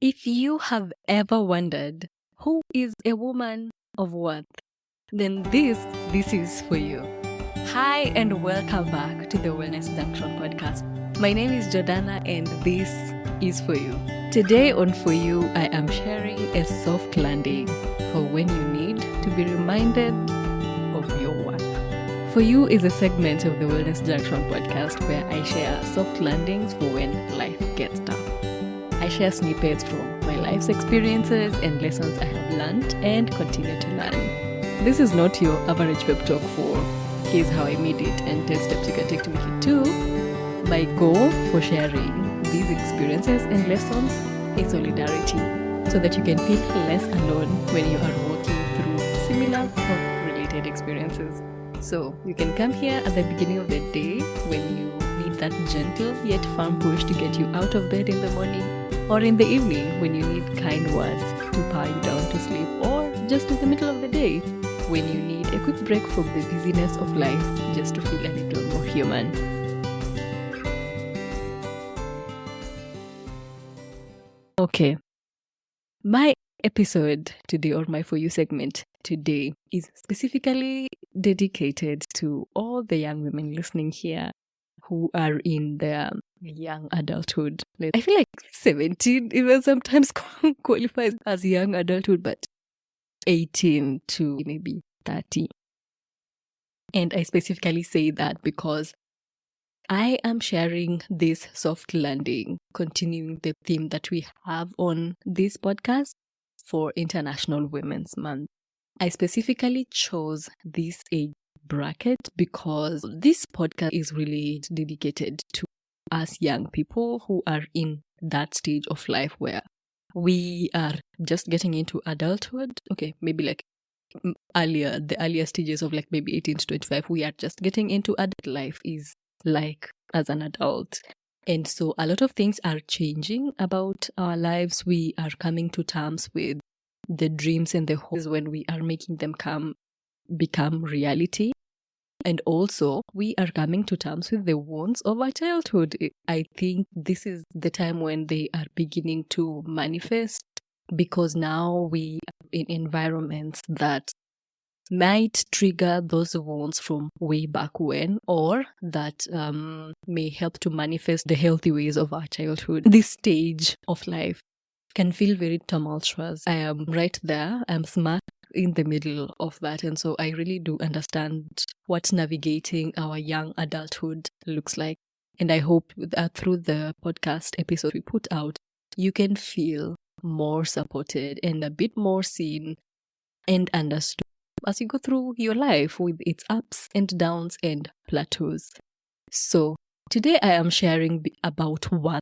If you have ever wondered who is a woman of worth, then this is for you. Hi and welcome back to the Wellness Junction podcast. My name is Jordana and this is for you. Today on For You, I am sharing a soft landing for when you need to be reminded of your worth. For You is a segment of the Wellness Junction podcast where I share soft landings for when life gets tough. I share snippets from my life's experiences and lessons I have learned and continue to learn. This is not your average pep talk for here's how I made it and 10 steps you can take to make it too. My goal for sharing these experiences and lessons is solidarity, so that you can feel less alone when you are walking through similar or related experiences. So you can come here at the beginning of the day when you need that gentle yet firm push to get you out of bed in the morning, or in the evening when you need kind words to power you down to sleep, or just in the middle of the day when you need a quick break from the busyness of life just to feel a little more human. Okay, my episode today, or my For You segment today, is specifically dedicated to all the young women listening here who are in their young adulthood. I feel like 17 even sometimes qualifies as young adulthood, but 18 to maybe 30. And I specifically say that because I am sharing this soft landing, continuing the theme that we have on this podcast for International Women's Month. I specifically chose this age bracket because this podcast is really dedicated to us young people who are in that stage of life where we are just getting into adulthood. Okay, maybe like the earlier stages of like maybe 18 to 25, we are just getting into adult life is like as an adult. And so a lot of things are changing about our lives. We are coming to terms with the dreams and the hopes when we are making them become reality. And also, we are coming to terms with the wounds of our childhood. I think this is the time when they are beginning to manifest, because now we are in environments that might trigger those wounds from way back when, or that may help to manifest the healthy ways of our childhood. This stage of life can feel very tumultuous. I am right there. I'm smack in the middle of that. And so I really do understand what navigating our young adulthood looks like. And I hope that through the podcast episode we put out, you can feel more supported and a bit more seen and understood as you go through your life with its ups and downs and plateaus. So today I am sharing about what,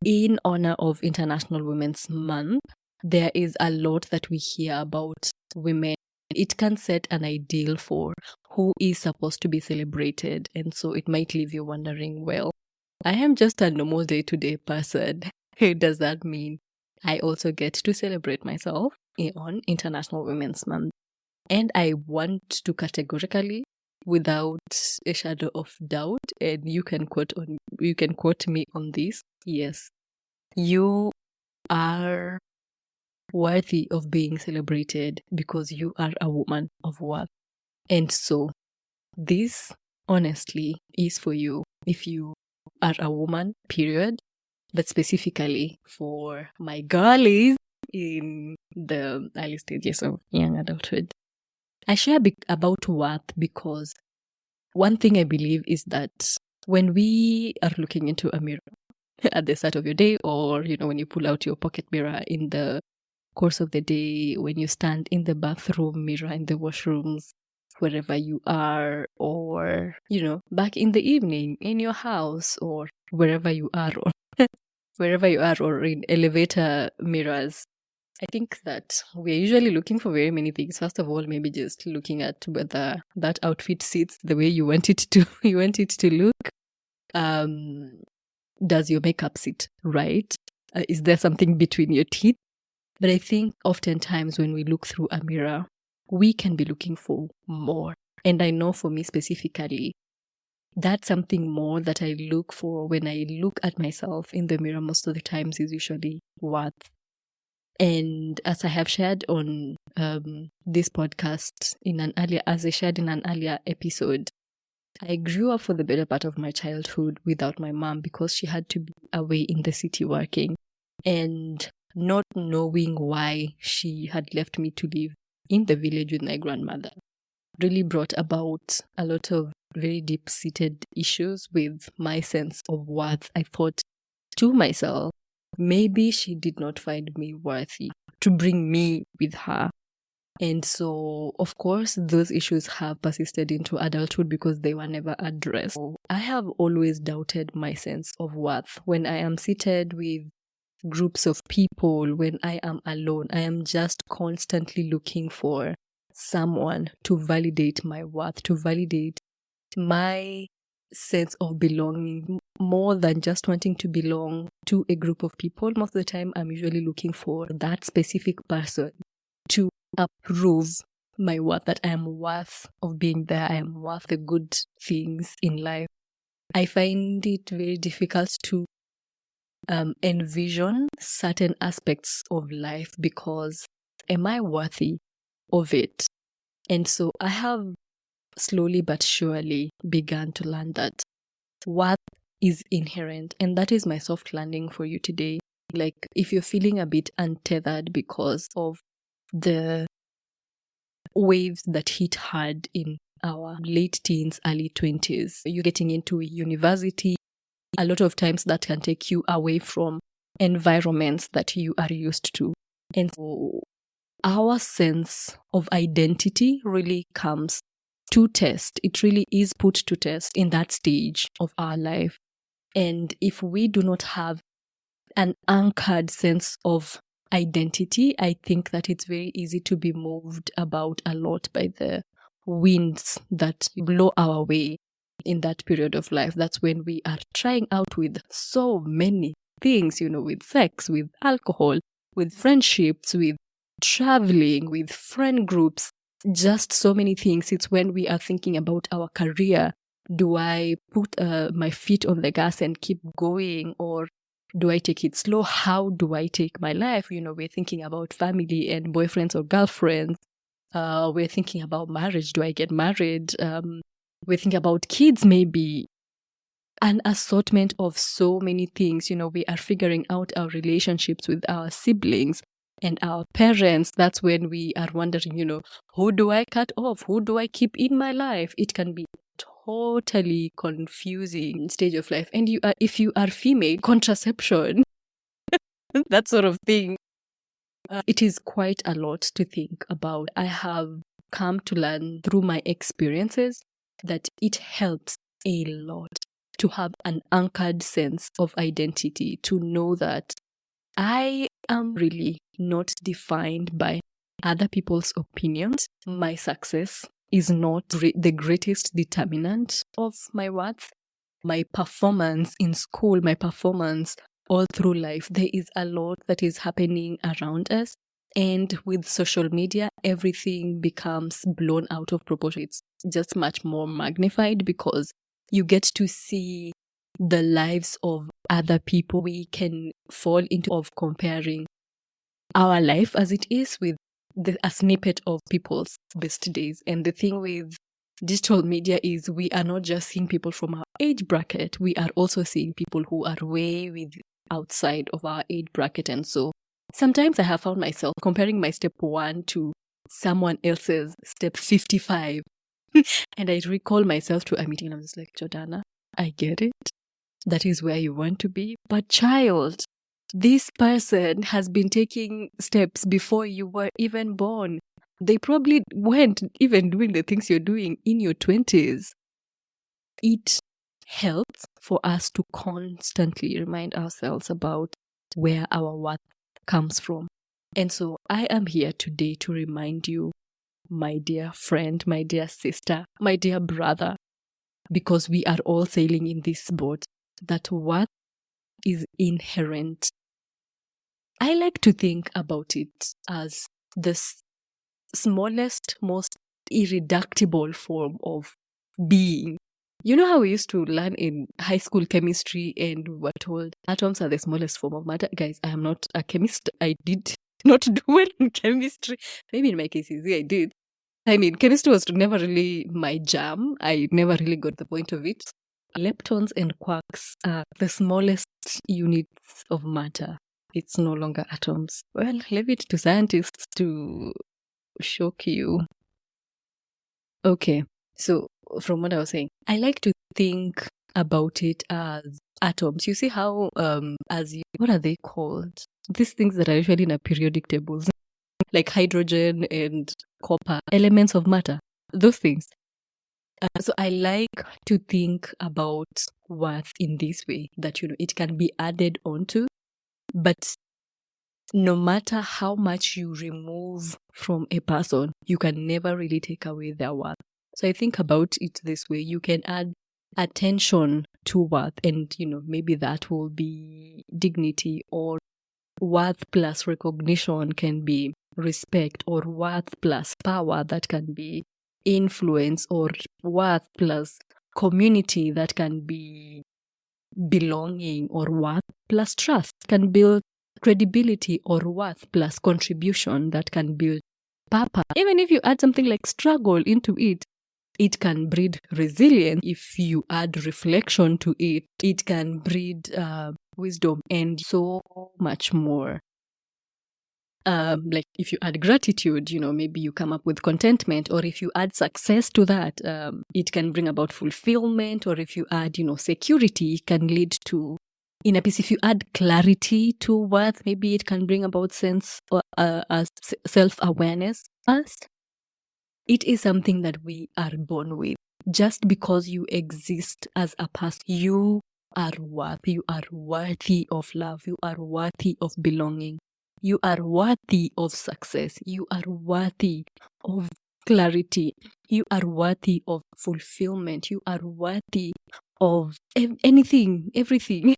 in honor of International Women's Month, there is a lot that we hear about women. It can set an ideal for who is supposed to be celebrated. And so it might leave you wondering, well, I am just a normal day-to-day person. Does that mean I also get to celebrate myself on International Women's Month? And I want to categorically, without a shadow of doubt, and you can quote me on this, yes, you are worthy of being celebrated because you are a woman of worth. And so this honestly is for you if you are a woman, period, but specifically for my girlies in the early stages of young adulthood. I share about worth because one thing I believe is that when we are looking into a mirror at the start of your day, or, when you pull out your pocket mirror in the course of the day, when you stand in the bathroom mirror, in the washrooms, wherever you are, or, back in the evening in your house, or wherever you are, or in elevator mirrors, I think that we're usually looking for very many things. First of all, maybe just looking at whether that outfit sits the way you want it to look. Does your makeup sit right? Is there something between your teeth? But I think oftentimes when we look through a mirror, we can be looking for more. And I know for me specifically, that's something more that I look for when I look at myself in the mirror most of the times is usually worth. And as I have shared on this podcast as I shared in an earlier episode, I grew up for the better part of my childhood without my mom because she had to be away in the city working. And not knowing why she had left me to live in the village with my grandmother really brought about a lot of very deep-seated issues with my sense of worth. I thought to myself, maybe she did not find me worthy to bring me with her. And so, of course, those issues have persisted into adulthood because they were never addressed. So I have always doubted my sense of worth. When I am seated with groups of people, when I am alone, I am just constantly looking for someone to validate my worth, to validate my sense of belonging, more than just wanting to belong to a group of people. Most of the time, I'm usually looking for that specific person to approve my worth, that I am worth of being there, I am worth the good things in life. I find it very difficult to envision certain aspects of life because am I worthy of it? And so I have slowly but surely begun to learn that worth is inherent, and that is my soft landing for you today. Like, if you're feeling a bit untethered because of the waves that hit hard in our late teens, early 20s, you're getting into university, a lot of times that can take you away from environments that you are used to. And so our sense of identity really comes to test. It really is put to test in that stage of our life. And if we do not have an anchored sense of identity, I think that it's very easy to be moved about a lot by the winds that blow our way in that period of life. That's when we are trying out with so many things, with sex, with alcohol, with friendships, with traveling, with friend groups, just so many things. It's when we are thinking about our career. Do I put my feet on the gas and keep going, or do I take it slow? How do I take my life? We're thinking about family and boyfriends or girlfriends. We're thinking about marriage. Do I get married? We're thinking about kids, maybe. An assortment of so many things. We are figuring out our relationships with our siblings and our parents. That's when we are wondering, who do I cut off? Who do I keep in my life? It can be totally confusing stage of life. And if you are female, contraception, that sort of thing. It is quite a lot to think about. I have come to learn through my experiences that it helps a lot to have an anchored sense of identity, to know that I am really not defined by other people's opinions. My success is not the greatest determinant of my worth. My performance in school, my performance all through life, there is a lot that is happening around us. And with social media, everything becomes blown out of proportion. It's just much more magnified because you get to see the lives of other people. We can fall into of comparing our life as it is with a snippet of people's best days. And the thing with digital media is we are not just seeing people from our age bracket, we are also seeing people who are way outside of our age bracket. And so sometimes I have found myself comparing my step 1 to someone else's step 55. And I recall myself to a meeting and I was like, Jordana, I get it. That is where you want to be. But child, this person has been taking steps before you were even born. They probably weren't even doing the things you're doing in your 20s. It helps for us to constantly remind ourselves about where our worth comes from. And so I am here today to remind you, my dear friend, my dear sister, my dear brother, because we are all sailing in this boat, that worth is inherent. I like to think about it as the smallest, most irreducible form of being. You know how we used to learn in high school chemistry and we were told atoms are the smallest form of matter? Guys, I am not a chemist. I did not do well in chemistry. Maybe in my case, I did. I mean, chemistry was never really my jam. I never really got the point of it. Leptons and quarks are the smallest units of matter. It's no longer atoms. Well, leave it to scientists to shock you. Okay, so from what I was saying, I like to think about it as atoms. You see how, what are they called? These things that are usually in a periodic tables, like hydrogen and copper, elements of matter, those things. So I like to think about worth in this way, that, it can be added onto, but no matter how much you remove from a person, you can never really take away their worth. So I think about it this way. You can add attention to worth, and, maybe that will be dignity, or worth plus recognition can be respect, or worth plus power, that can be influence, or worth plus community, that can be belonging, or worth plus trust can build credibility, or worth plus contribution, that can build purpose. Even if you add something like struggle into it, it can breed resilience. If you add reflection to it, it can breed wisdom, and so much more. Like if you add gratitude, maybe you come up with contentment, or if you add success to that, it can bring about fulfillment, or if you add, security, it can lead to inner peace. If you add clarity to worth, maybe it can bring about sense or self-awareness. First, it is something that we are born with. Just because you exist as a person, you are worthy. You are worthy of love. You are worthy of belonging. You are worthy of success. You are worthy of clarity. You are worthy of fulfillment. You are worthy of anything, everything.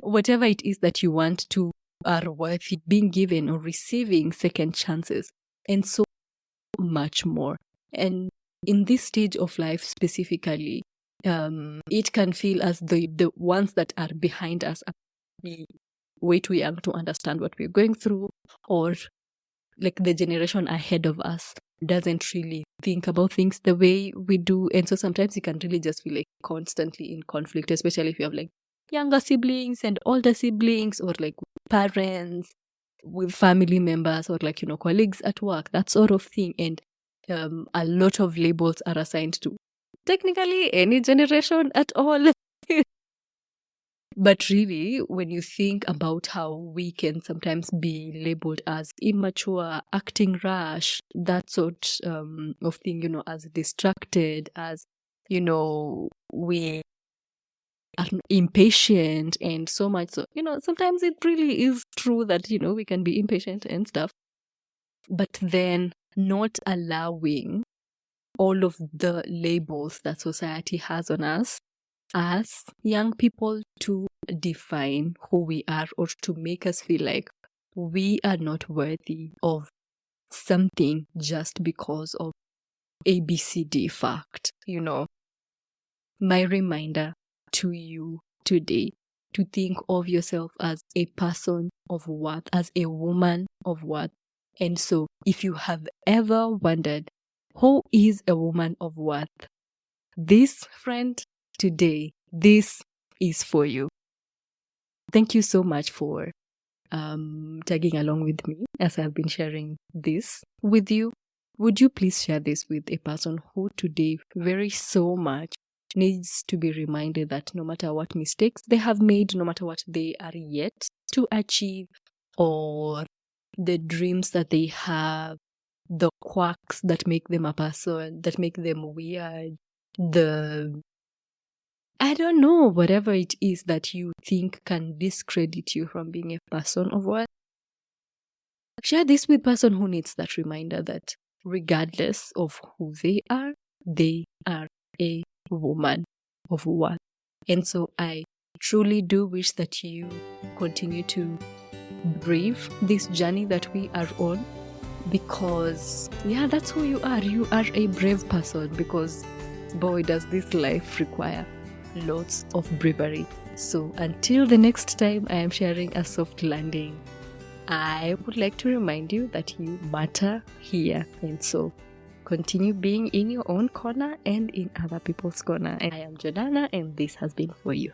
Whatever it is that you want to, are worthy being given or receiving second chances, and so much more. And in this stage of life specifically, it can feel as the ones that are behind us are way too young to understand what we're going through, or like the generation ahead of us doesn't really think about things the way we do. And so sometimes you can really just feel like constantly in conflict, especially if you have like younger siblings and older siblings, or like parents, with family members, or like, colleagues at work, that sort of thing. And a lot of labels are assigned to technically any generation at all. But really, when you think about how we can sometimes be labeled as immature, acting rash, that sort of thing, as distracted, as, we are impatient, and so much. So, sometimes it really is true that, we can be impatient and stuff. But then not allowing all of the labels that society has on us as young people to define who we are, or to make us feel like we are not worthy of something just because of ABCD fact. My reminder to you today, to think of yourself as a person of worth, as a woman of worth. And so if you have ever wondered, who is a woman of worth? This friend today, this is for you. Thank you so much for tagging along with me as I've been sharing this with you. Would you please share this with a person who today very so much needs to be reminded that no matter what mistakes they have made, no matter what they are yet to achieve, or the dreams that they have, the quirks that make them a person, that make them weird, I don't know, whatever it is that you think can discredit you from being a person of worth. Share this with a person who needs that reminder that regardless of who they are a woman of worth. And so I truly do wish that you continue to brave this journey that we are on, because that's who you are. You are a brave person, because boy, does this life require lots of bravery. So until the next time I am sharing a soft landing, I would like to remind you that you matter here. And so continue being in your own corner and in other people's corner. And I am Jordana, and this has been For You.